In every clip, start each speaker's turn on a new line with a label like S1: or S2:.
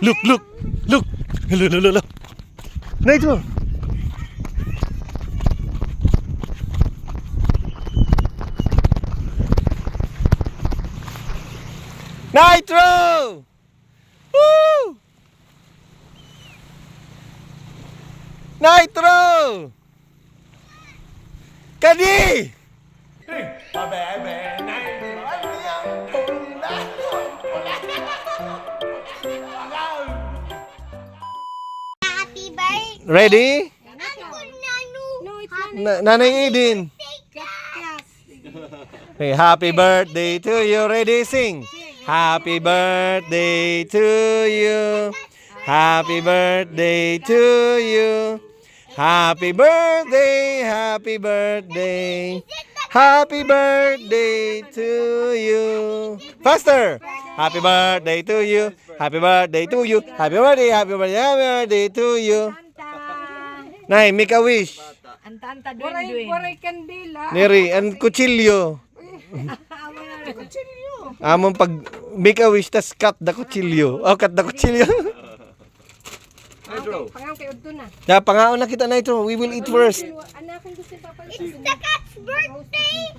S1: Look, look, look. Look. Nitro. Nitro! Woo! Nitro! Kadi!
S2: Happy birthday.
S1: Ready?
S2: No, it's not.
S1: Nanay Eden. Hey, happy birthday to you. Ready? Sing. Happy birthday to you. Happy birthday to you. Happy birthday, happy birthday. Happy birthday to you. Faster. Happy birthday to you. Happy birthday to you. Happy birthday, happy birthday, happy birthday to you. Nay, make a wish.
S3: Antanta Waray kandila.
S1: Neri, ang kutsilyo. Among pag make a wish, tas cut the kutsilyo. Oh, cut the kutsilyo.
S3: Pangang kay Udto na.
S1: Pangaon na kita na ito. We will eat first.
S3: Anakin gusto pa pa.
S2: It's the cat's birthday.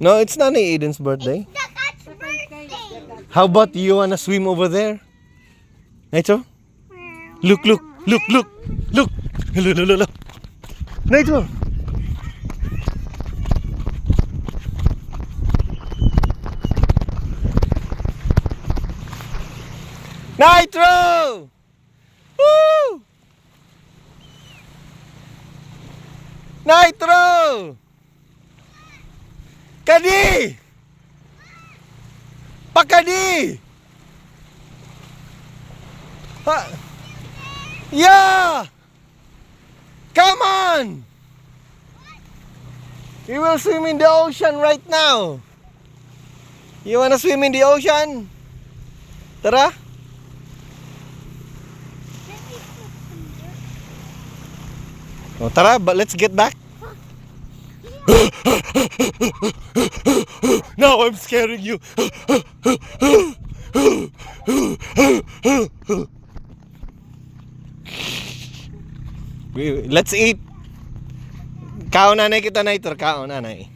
S1: No, it's not Eden's birthday.
S2: The cat's birthday.
S1: How about you wanna swim over there? Naito? Look. Look. Naito. Nitro! Woo! Nitro! Kadi! Pakadi! Ha? Yeah! Come on! We will swim in the ocean right now. You wanna swim in the ocean? Tara! Oh, tara, but let's get back. Now I'm scaring you. Let's eat. Kaon nanay kita na ito. Kaon nanay.